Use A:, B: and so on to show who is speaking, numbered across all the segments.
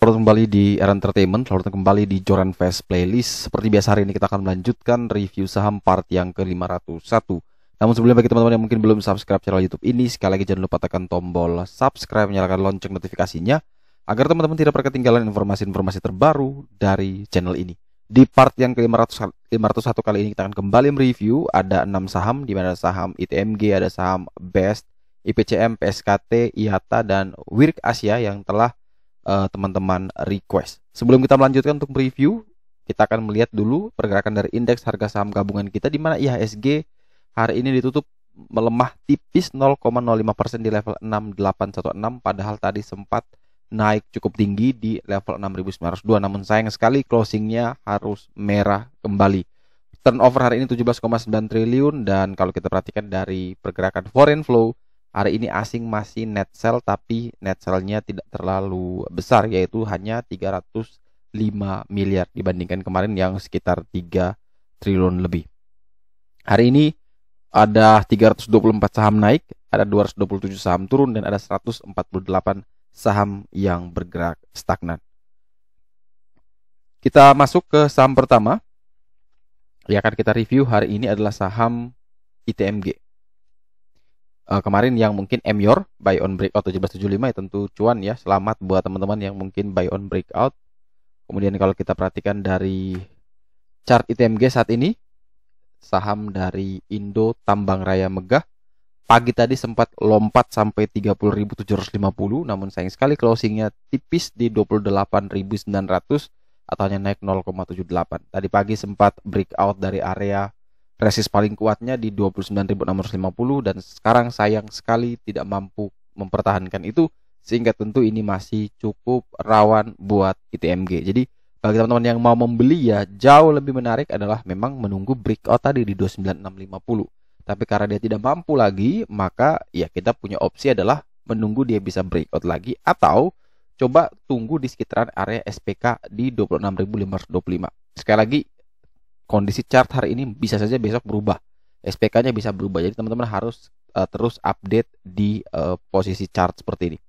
A: Selamat kembali di Era Entertainment, selamat kembali di Joran Fest Playlist. Seperti biasa hari ini kita akan melanjutkan review saham part yang ke-501. Namun sebelumnya bagi teman-teman yang mungkin belum subscribe channel YouTube ini, sekali lagi jangan lupa tekan tombol subscribe, nyalakan lonceng notifikasinya agar teman-teman tidak ketinggalan informasi-informasi terbaru dari channel ini. Di part yang ke-501 kali ini kita akan kembali mereview ada 6 saham, di mana ada saham ITMG, ada saham BEST, IPCM, PSKT, IHATA, dan WIRK Asia yang telah teman-teman request. Sebelum kita melanjutkan untuk review, kita akan melihat dulu pergerakan dari indeks harga saham gabungan kita, di mana IHSG hari ini ditutup melemah tipis 0,05% di level 6816, padahal tadi sempat naik cukup tinggi di level 6902. Namun sayang sekali closingnya harus merah kembali. Turnover hari ini 17,9 triliun, dan kalau kita perhatikan dari pergerakan foreign flow, hari ini asing masih net sell, tapi net sell-nya tidak terlalu besar, yaitu hanya 305 miliar dibandingkan kemarin yang sekitar 3 triliun lebih. Hari ini ada 324 saham naik, ada 227 saham turun, dan ada 148 saham yang bergerak stagnan. Kita masuk ke saham pertama yang akan kita review hari ini adalah saham ITMG. Kemarin yang mungkin MYOR buy on breakout 1775 ya tentu cuan ya. Selamat buat teman-teman yang mungkin buy on breakout. Kemudian kalau kita perhatikan dari chart ITMG saat ini, saham dari Indo Tambang Raya Megah pagi tadi sempat lompat sampai 30.750, namun sayang sekali closingnya tipis di 28.900 atau hanya naik 0,78. Tadi pagi sempat breakout dari area resist paling kuatnya di 29.650, dan sekarang sayang sekali tidak mampu mempertahankan itu, sehingga tentu ini masih cukup rawan buat ITMG. Jadi bagi teman-teman yang mau membeli ya jauh lebih menarik adalah memang menunggu breakout tadi di 29650. Tapi karena dia tidak mampu lagi, maka ya kita punya opsi adalah menunggu dia bisa breakout lagi, atau coba tunggu di sekitaran area SPK di 26.525. Sekali lagi, kondisi chart hari ini bisa saja besok berubah, SPK-nya bisa berubah. Jadi teman-teman harus terus update di posisi chart seperti ini.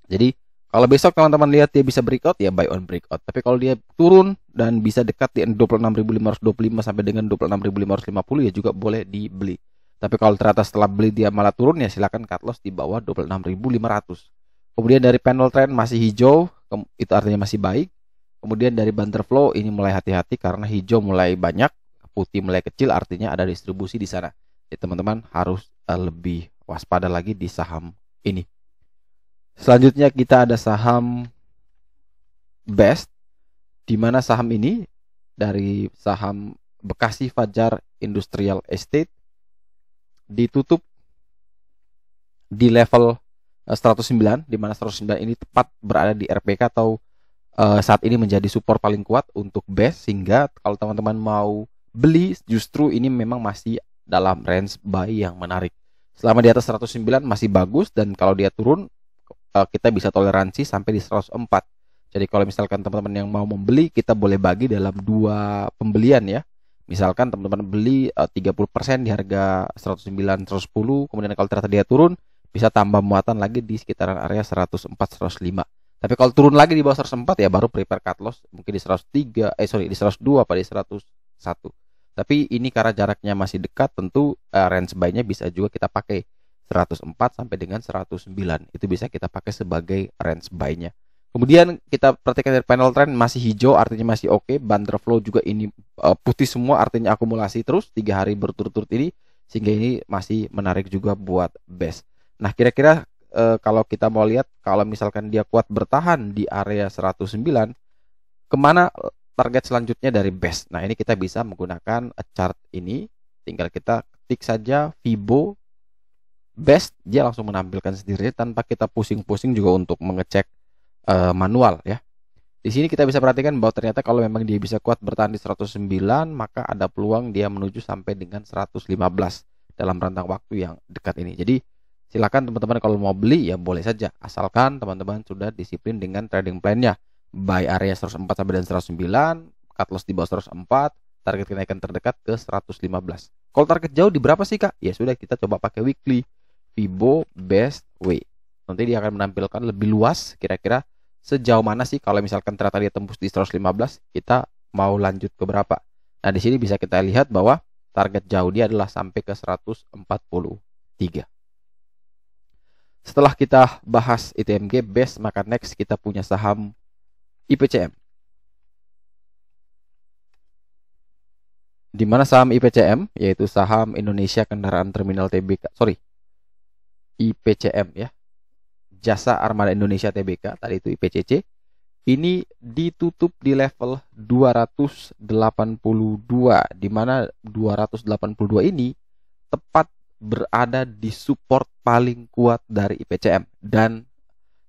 A: Jadi kalau besok teman-teman lihat dia bisa breakout ya buy on breakout. Tapi kalau dia turun dan bisa dekat di 26.525 sampai dengan 26.550 ya juga boleh dibeli. Tapi kalau ternyata setelah beli dia malah turun ya silakan cut loss di bawah 26.500. Kemudian dari panel trend masih hijau, itu artinya masih baik. Kemudian dari Butterflow ini mulai hati-hati karena hijau mulai banyak, putih mulai kecil, artinya ada distribusi di sana. Jadi teman-teman harus lebih waspada lagi di saham ini. Selanjutnya kita ada saham BEST, di mana saham ini dari saham Bekasi Fajar Industrial Estate ditutup di level 109, di mana 109 ini tepat berada di RPK atau saat ini menjadi support paling kuat untuk BEST, sehingga kalau teman-teman mau beli justru ini memang masih dalam range buy yang menarik. Selama di atas 109 masih bagus, dan kalau dia turun kita bisa toleransi sampai di 104. Jadi kalau misalkan teman-teman yang mau membeli, kita boleh bagi dalam dua pembelian ya. Misalkan teman-teman beli 30% di harga 109 110, kemudian kalau ternyata dia turun bisa tambah muatan lagi di sekitaran area 104 105. Tapi kalau turun lagi di bawah 104 ya baru prepare cut loss mungkin di 102 apa di 101. Tapi ini karena jaraknya masih dekat, tentu range buy-nya bisa juga kita pakai 104 sampai dengan 109. Itu bisa kita pakai sebagai range buy-nya. Kemudian kita perhatikan dari panel trend masih hijau, artinya masih oke. Butterflow juga ini putih semua, artinya akumulasi terus 3 hari berturut-turut ini, sehingga ini masih menarik juga buat BEST. Nah, kira-kira kalau kita mau lihat, kalau misalkan dia kuat bertahan di area 109, kemana target selanjutnya dari BEST? Nah, ini kita bisa menggunakan chart ini. Tinggal kita ketik saja Fibo BEST, dia langsung menampilkan sendiri tanpa kita pusing-pusing juga untuk mengecek manual ya. Di sini kita bisa perhatikan bahwa ternyata kalau memang dia bisa kuat bertahan di 109, maka ada peluang dia menuju sampai dengan 115 dalam rentang waktu yang dekat ini. Jadi silakan teman-teman kalau mau beli ya boleh saja, asalkan teman-teman sudah disiplin dengan trading plan-nya. Buy area 104 sampai dengan 109, cut loss di bawah 104, target kenaikan terdekat ke 115. Kalau target jauh di berapa sih Kak? Ya sudah, kita coba pakai weekly Fibo BEST W. Nanti dia akan menampilkan lebih luas kira-kira sejauh mana sih kalau misalkan ternyata dia tembus di 115, kita mau lanjut ke berapa. Nah, di sini bisa kita lihat bahwa target jauh dia adalah sampai ke 143. Setelah kita bahas ITMG base, maka next kita punya saham IPCM. Di mana saham IPCM, yaitu saham Indonesia Kendaraan Terminal Tbk, IPCM ya, Jasa Armada Indonesia Tbk, tadi itu IPCC, ini ditutup di level 282, di mana 282 ini tepat berada di support paling kuat dari IPCM, dan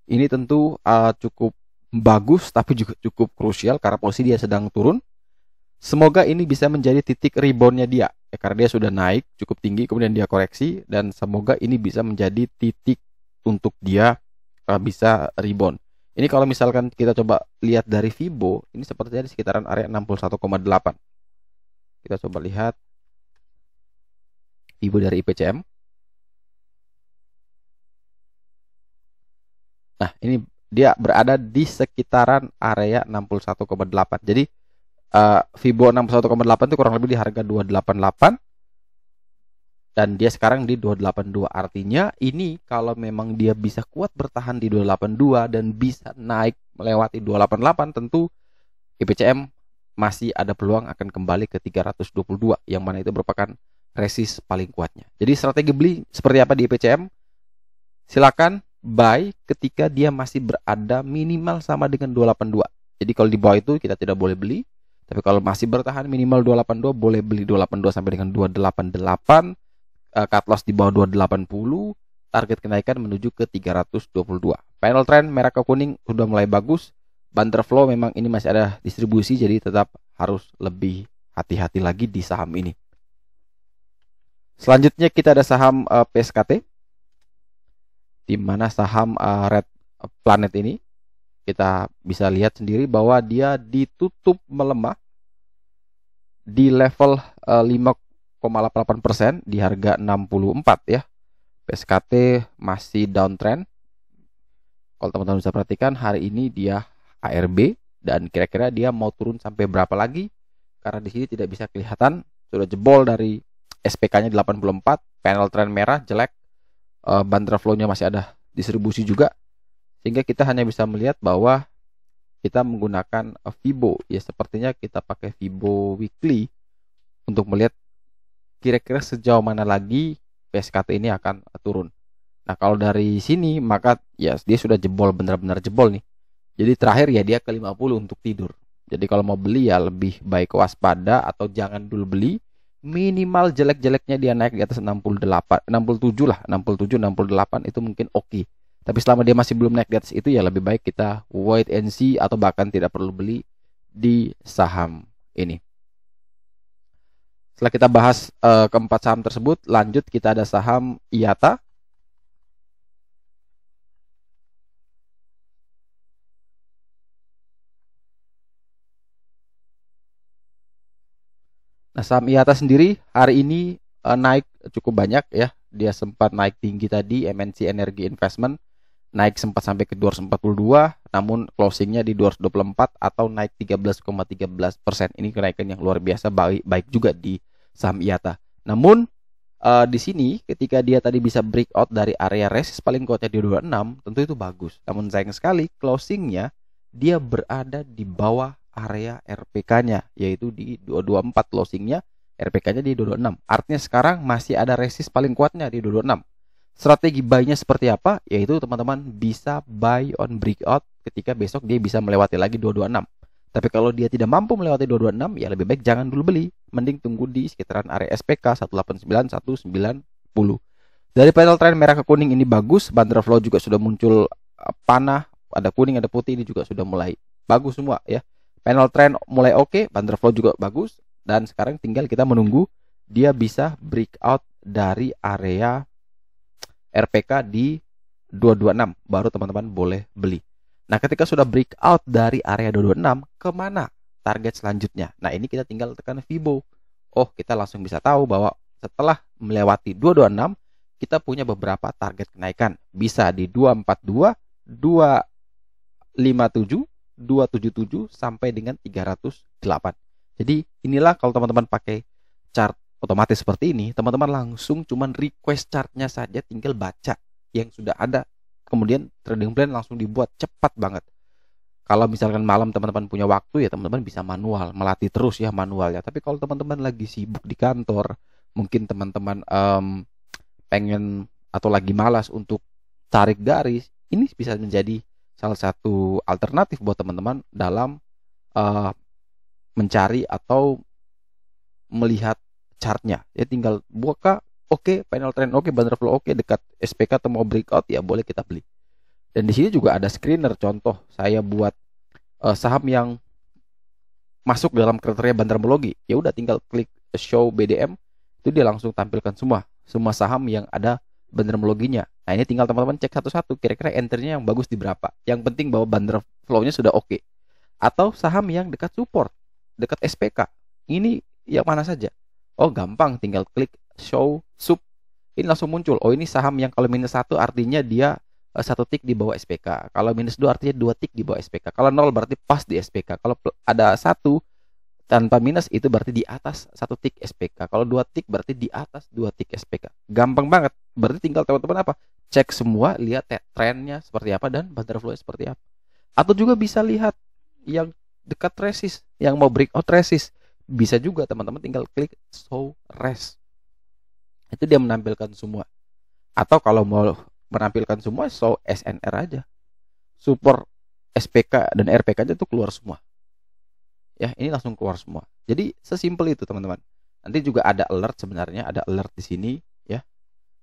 A: ini tentu cukup bagus tapi juga cukup krusial karena posisi dia sedang turun. Semoga ini bisa menjadi titik reboundnya dia, karena dia sudah naik cukup tinggi kemudian dia koreksi, dan semoga ini bisa menjadi titik untuk dia bisa rebound. Ini kalau misalkan kita coba lihat dari Fibo, ini sepertinya di sekitaran area 61,8. Kita coba lihat Fibo dari IPCM. Nah, ini dia berada di sekitaran area 61,8. Jadi Fibo 61,8 itu kurang lebih di harga 288. Dan dia sekarang di 282. Artinya ini kalau memang dia bisa kuat bertahan di 282 dan bisa naik melewati 288, tentu IPCM masih ada peluang akan kembali ke 322, yang mana itu merupakan resist paling kuatnya. Jadi strategi beli seperti apa di IPCM? Silakan buy ketika dia masih berada minimal sama dengan 282. Jadi kalau di bawah itu kita tidak boleh beli. Tapi kalau masih bertahan minimal 282, boleh beli 282 sampai dengan 288. Cut loss di bawah 280, target kenaikan menuju ke 322. Panel trend merah ke kuning sudah mulai bagus. Banter flow memang ini masih ada distribusi, jadi tetap harus lebih hati-hati lagi di saham ini. Selanjutnya kita ada saham PSKT, di mana saham Red Planet ini kita bisa lihat sendiri bahwa dia ditutup melemah di level 5,88% di harga 64 ya. PSKT masih downtrend. Kalau teman-teman bisa perhatikan, hari ini dia ARB dan kira-kira dia mau turun sampai berapa lagi? Karena di sini tidak bisa kelihatan, sudah jebol dari SPK-nya 84, panel trend merah jelek, banter flow-nya masih ada distribusi juga, sehingga kita hanya bisa melihat bahwa kita menggunakan Fibo ya, sepertinya kita pakai Fibo weekly untuk melihat kira-kira sejauh mana lagi PSKT ini akan turun. Nah, kalau dari sini maka ya dia sudah jebol, benar-benar jebol nih. Jadi terakhir ya dia ke 50 untuk tidur. Jadi kalau mau beli ya lebih baik waspada atau jangan dulu beli. Minimal jelek-jeleknya dia naik di atas 68, 67 lah, 67, 68 itu mungkin oke. Tapi selama dia masih belum naik di atas itu ya lebih baik kita wait and see atau bahkan tidak perlu beli di saham ini. Setelah kita bahas keempat saham tersebut, lanjut kita ada saham IATA. Nah, saham IATA sendiri hari ini naik cukup banyak ya. Dia sempat naik tinggi tadi, MNC Energy Investment naik sempat sampai ke 242, namun closingnya di 224 atau naik 13,13%. Ini kenaikan yang luar biasa, baik juga di saham IATA. Namun di sini ketika dia tadi bisa breakout dari area resist paling kuatnya di 26, tentu itu bagus. Namun sayang sekali closingnya dia berada di bawah area RPK-nya, yaitu di 224 closingnya, RPK-nya di 226. Artinya sekarang masih ada resist paling kuatnya di 226. Strategi buy-nya seperti apa? Yaitu teman-teman bisa buy on breakout ketika besok dia bisa melewati lagi 226. Tapi kalau dia tidak mampu melewati 226, ya lebih baik jangan dulu beli. Mending tunggu di sekitaran area SPK 189, 190. Dari panel trend merah ke kuning ini bagus. Banter flow juga sudah muncul panah. Ada kuning, ada putih, ini juga sudah mulai bagus semua ya. Panel trend mulai oke, banter flow juga bagus. Dan sekarang tinggal kita menunggu dia bisa breakout dari area RPK di 226. Baru teman-teman boleh beli. Nah, ketika sudah breakout dari area 226, kemana target selanjutnya? Nah, ini kita tinggal tekan Fibo. Oh, kita langsung bisa tahu bahwa setelah melewati 226, kita punya beberapa target kenaikan. Bisa di 242, 257, 277 sampai dengan 308. Jadi inilah kalau teman-teman pakai chart otomatis seperti ini, teman-teman langsung cuman request chartnya saja, tinggal baca yang sudah ada, kemudian trading plan langsung dibuat cepat banget. Kalau misalkan malam teman-teman punya waktu ya teman-teman bisa manual, melatih terus ya manualnya. Tapi kalau teman-teman lagi sibuk di kantor, mungkin teman-teman pengen atau lagi malas untuk tarik garis, ini bisa menjadi salah satu alternatif buat teman-teman dalam mencari atau melihat chartnya. Ya tinggal buka, oke, final trend oke, banner flow oke, dekat SPK atau mau breakout ya boleh kita beli. Dan di sini juga ada screener, contoh saya buat saham yang masuk dalam kriteria bandarmologi. Ya udah tinggal klik show BDM, itu dia langsung tampilkan semua saham yang ada bandarmologinya. Nah, ini tinggal teman-teman cek satu-satu kira-kira enternya yang bagus di berapa. Yang penting bahwa bandar flow-nya sudah oke. Atau saham yang dekat support, dekat SPK. Ini yang mana saja? Oh, gampang, tinggal klik show sub. Ini langsung muncul. Oh, ini saham yang kalau minus 1 artinya dia 1 tick di bawah SPK. Kalau minus 2 artinya 2 tick di bawah SPK. Kalau 0 berarti pas di SPK. Kalau ada 1 tanpa minus itu berarti di atas 1 tick SPK. Kalau 2 tick berarti di atas 2 tick SPK. Gampang banget. Berarti tinggal teman-teman apa? Cek semua, lihat trennya seperti apa dan bandar flow seperti apa. Atau juga bisa lihat yang dekat resist, yang mau breakout resist. Bisa juga teman-teman tinggal klik show rest. Itu dia menampilkan semua. Atau kalau mau menampilkan semua, show SNR aja. Support SPK dan RPK aja tuh keluar semua. Ya, ini langsung keluar semua. Jadi sesimpel itu teman-teman. Nanti juga ada alert sebenarnya, ada alert di sini ya.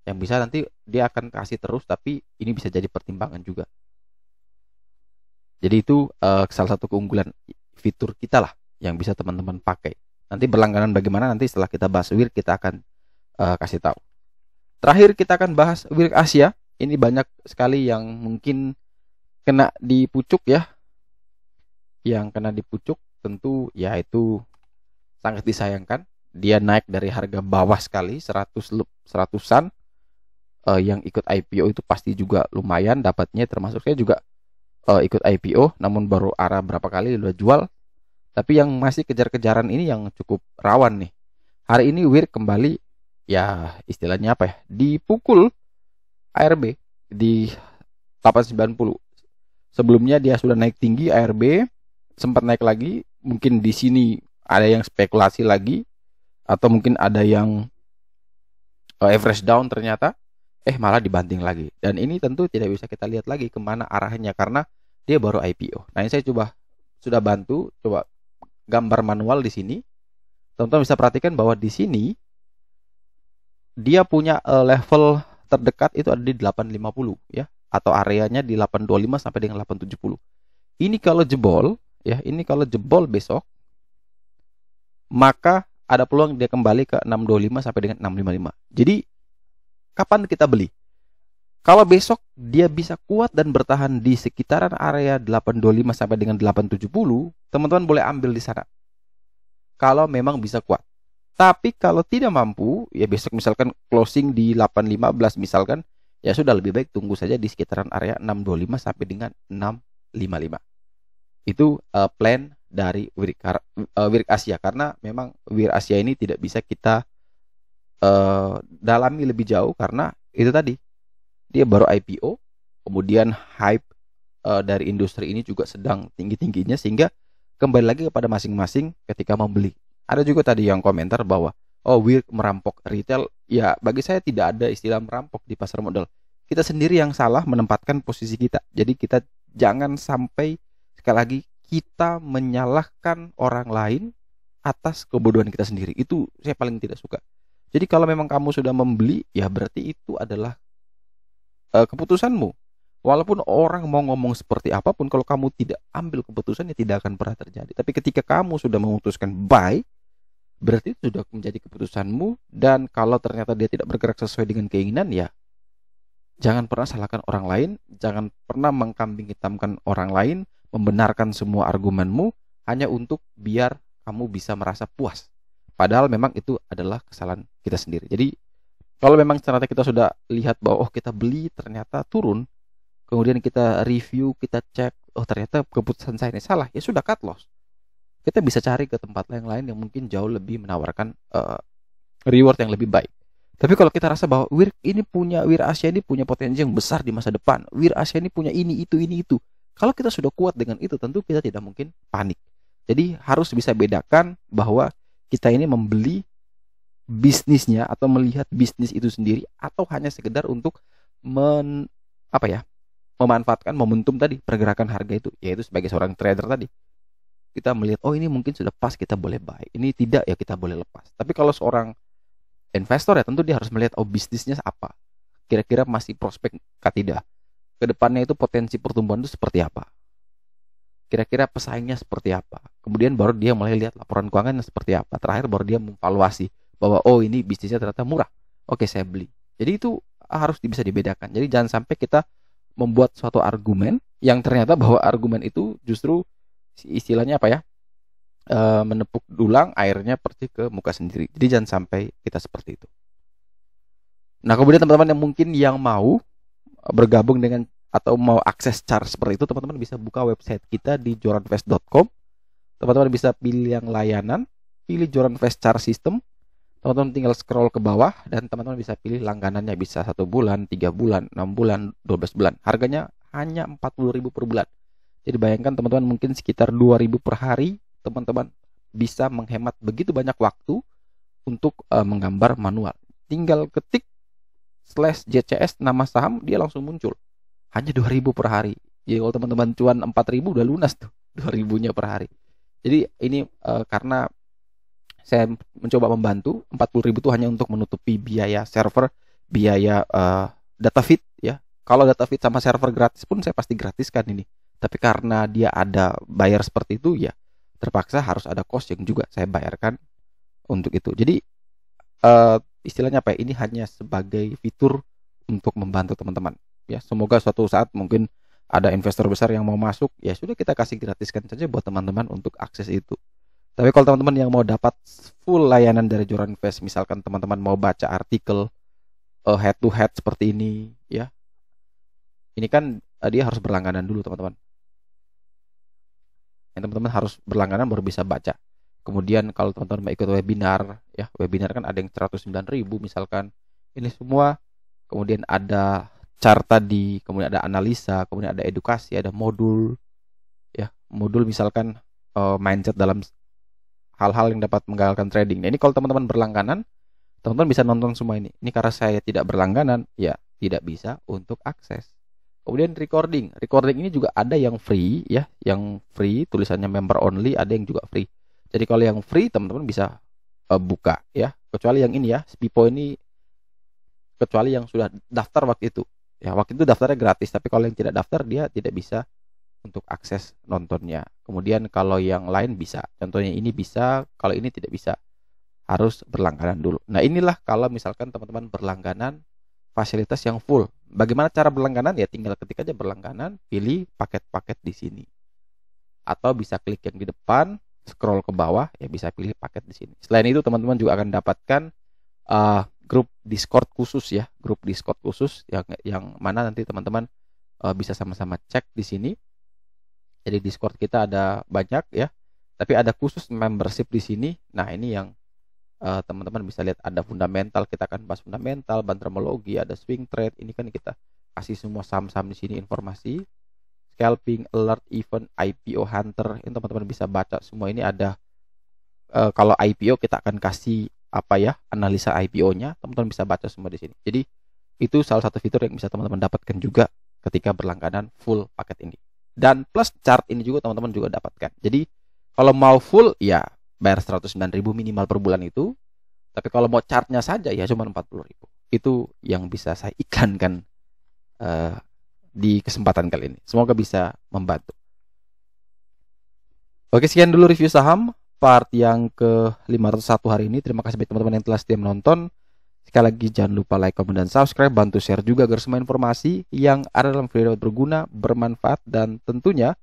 A: Yang bisa nanti dia akan kasih terus, tapi ini bisa jadi pertimbangan juga. Jadi itu salah satu keunggulan fitur kita lah yang bisa teman-teman pakai. Nanti berlangganan bagaimana nanti setelah kita bahas WIR kita akan kasih tahu. Terakhir kita akan bahas WIR Asia. Ini banyak sekali yang mungkin kena di pucuk ya. Yang kena di pucuk tentu ya itu sangat disayangkan. Dia naik dari harga bawah sekali 100-an. Yang ikut IPO itu pasti juga lumayan dapatnya, termasuk saya juga ikut IPO, namun baru arah berapa kali udah jual. Tapi yang masih kejar-kejaran ini yang cukup rawan nih. Hari ini WIR kembali ya istilahnya apa ya? Dipukul ARB di 890. Sebelumnya dia sudah naik tinggi, ARB sempat naik lagi. Mungkin di sini ada yang spekulasi lagi, atau mungkin ada yang average down ternyata malah dibanting lagi. Dan ini tentu tidak bisa kita lihat lagi kemana arahnya karena dia baru IPO. Nah, ini saya sudah bantu coba gambar manual di sini. Teman-teman bisa perhatikan bahwa di sini dia punya level terdekat itu ada di 850 ya, atau areanya di 825 sampai dengan 870. Ini kalau jebol ya, ini kalau jebol besok maka ada peluang dia kembali ke 625 sampai dengan 655. Jadi kapan kita beli? Kalau besok dia bisa kuat dan bertahan di sekitaran area 825 sampai dengan 870, teman-teman boleh ambil di sana. Kalau memang bisa kuat. Tapi kalau tidak mampu, ya besok misalkan closing di 815 misalkan, ya sudah lebih baik tunggu saja di sekitaran area 625 sampai dengan 655. Itu plan dari WIR Asia, karena memang WIR Asia ini tidak bisa kita dalami lebih jauh karena itu tadi dia baru IPO, kemudian hype dari industri ini juga sedang tinggi-tingginya, sehingga kembali lagi kepada masing-masing ketika membeli. Ada juga tadi yang komentar bahwa WIR merampok retail. Ya, bagi saya tidak ada istilah merampok di pasar modal. Kita sendiri yang salah menempatkan posisi kita. Jadi kita jangan sampai sekali lagi kita menyalahkan orang lain atas kebodohan kita sendiri. Itu saya paling tidak suka. Jadi kalau memang kamu sudah membeli, ya berarti itu adalah keputusanmu. Walaupun orang mau ngomong seperti apapun, kalau kamu tidak ambil keputusan, ya tidak akan pernah terjadi. Tapi ketika kamu sudah memutuskan buy, berarti itu sudah menjadi keputusanmu. Dan kalau ternyata dia tidak bergerak sesuai dengan keinginan, ya jangan pernah salahkan orang lain. Jangan pernah mengkambing hitamkan orang lain, membenarkan semua argumenmu hanya untuk biar kamu bisa merasa puas. Padahal memang itu adalah kesalahan kita sendiri. Jadi kalau memang ternyata kita sudah lihat bahwa kita beli ternyata turun, kemudian kita review, kita cek oh ternyata keputusan saya ini salah, ya sudah cut loss. Kita bisa cari ke tempat yang lain yang mungkin jauh lebih menawarkan reward yang lebih baik. Tapi kalau kita rasa bahwa Wir Asia ini punya potensi yang besar di masa depan, Wir Asia ini punya ini itu. Kalau kita sudah kuat dengan itu, tentu kita tidak mungkin panik. Jadi harus bisa bedakan bahwa kita ini membeli bisnisnya atau melihat bisnis itu sendiri, atau hanya sekedar untuk memanfaatkan momentum tadi, pergerakan harga itu, yaitu sebagai seorang trader tadi. Kita melihat, oh ini mungkin sudah pas, kita boleh buy. Ini tidak, ya kita boleh lepas. Tapi kalau seorang investor ya tentu dia harus melihat, oh bisnisnya apa, kira-kira masih prospek kah tidak, kedepannya itu potensi pertumbuhan itu seperti apa, kira-kira pesaingnya seperti apa, kemudian baru dia mulai lihat laporan keuangannya seperti apa, terakhir baru dia mengevaluasi bahwa oh ini bisnisnya ternyata murah, oke saya beli. Jadi itu harus bisa dibedakan. Jadi jangan sampai kita membuat suatu argumen yang ternyata bahwa argumen itu justru istilahnya apa ya, menepuk dulang, airnya pergi ke muka sendiri. Jadi jangan sampai kita seperti itu. Nah kemudian teman-teman yang mungkin yang mau bergabung dengan atau mau akses chart seperti itu, teman-teman bisa buka website kita di joranvest.com. Teman-teman bisa pilih yang layanan, pilih Joranvest Chart System. Teman-teman tinggal scroll ke bawah dan teman-teman bisa pilih langganannya, bisa 1 bulan, 3 bulan, 6 bulan, 12 bulan. Harganya hanya 40.000 per bulan. Jadi bayangkan teman-teman mungkin sekitar 2.000 per hari, teman-teman bisa menghemat begitu banyak waktu untuk menggambar manual. Tinggal ketik /JCS nama saham, dia langsung muncul. Hanya 2.000 per hari. Jadi kalau teman-teman cuan 4.000 udah lunas tuh 2.000-nya per hari. Jadi ini karena saya mencoba membantu, 40.000 itu hanya untuk menutupi biaya server, biaya data feed ya. Kalau data feed sama server gratis pun saya pasti gratiskan ini. Tapi karena dia ada bayar seperti itu ya, terpaksa harus ada cost yang juga saya bayarkan untuk itu. Jadi istilahnya apa ya, ini hanya sebagai fitur untuk membantu teman-teman ya. Semoga suatu saat mungkin ada investor besar yang mau masuk, ya sudah kita kasih gratiskan saja buat teman-teman untuk akses itu. Tapi kalau teman-teman yang mau dapat full layanan dari Joranvest, misalkan teman-teman mau baca artikel head to head seperti ini ya, ini kan dia harus berlangganan dulu teman-teman. Teman-teman harus berlangganan baru bisa baca. Kemudian kalau teman-teman mau ikut webinar ya, webinar kan ada yang 109.000 misalkan. Ini semua, kemudian ada chart tadi, kemudian ada analisa, kemudian ada edukasi, ada modul ya, modul misalkan mindset dalam hal-hal yang dapat menggagalkan trading. Nah, ini kalau teman-teman berlangganan, teman-teman bisa nonton semua ini. Ini karena saya tidak berlangganan, ya tidak bisa untuk akses. Kemudian recording ini juga ada yang free ya, yang free tulisannya member only, ada yang juga free. Jadi kalau yang free teman-teman bisa buka ya, kecuali yang ini ya, Spipo ini kecuali yang sudah daftar waktu itu. Ya, waktu itu daftarnya gratis, tapi kalau yang tidak daftar dia tidak bisa untuk akses nontonnya. Kemudian kalau yang lain bisa, contohnya ini bisa, kalau ini tidak bisa, harus berlangganan dulu. Nah inilah kalau misalkan teman-teman berlangganan fasilitas yang full. Bagaimana cara berlangganan? Ya tinggal ketik aja berlangganan, pilih paket-paket di sini. Atau bisa klik yang di depan, scroll ke bawah, ya bisa pilih paket di sini. Selain itu teman-teman juga akan dapatkan grup Discord khusus ya, grup Discord khusus yang mana nanti teman-teman bisa sama-sama cek di sini. Jadi Discord kita ada banyak ya, tapi ada khusus membership di sini. Nah ini yang teman-teman bisa lihat, ada fundamental, kita akan bahas fundamental, bantermologi, ada swing trade. Ini kan kita kasih semua saham-saham di sini informasi, scalping, alert, event, IPO, hunter. Ini teman-teman bisa baca semua. Ini ada kalau IPO kita akan kasih apa ya, analisa IPO-nya. Teman-teman bisa baca semua di sini. Jadi itu salah satu fitur yang bisa teman-teman dapatkan juga ketika berlangganan full paket ini. Dan plus chart ini juga teman-teman juga dapatkan. Jadi kalau mau full ya bayar 109.000 minimal per bulan itu. Tapi kalau mau chartnya saja ya cuma 40.000. Itu yang bisa saya iklankan di kesempatan kali ini. Semoga bisa membantu. Oke, sekian dulu review saham part yang ke 501 hari ini. Terima kasih bagi teman-teman yang telah setia menonton. Sekali lagi jangan lupa like, komen, dan subscribe. Bantu share juga agar semua informasi yang ada dalam video dapat berguna, bermanfaat, dan tentunya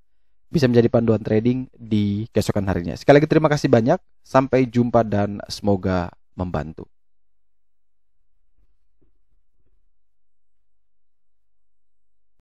A: bisa menjadi panduan trading di keesokan harinya. Sekali lagi terima kasih banyak. Sampai jumpa dan semoga membantu.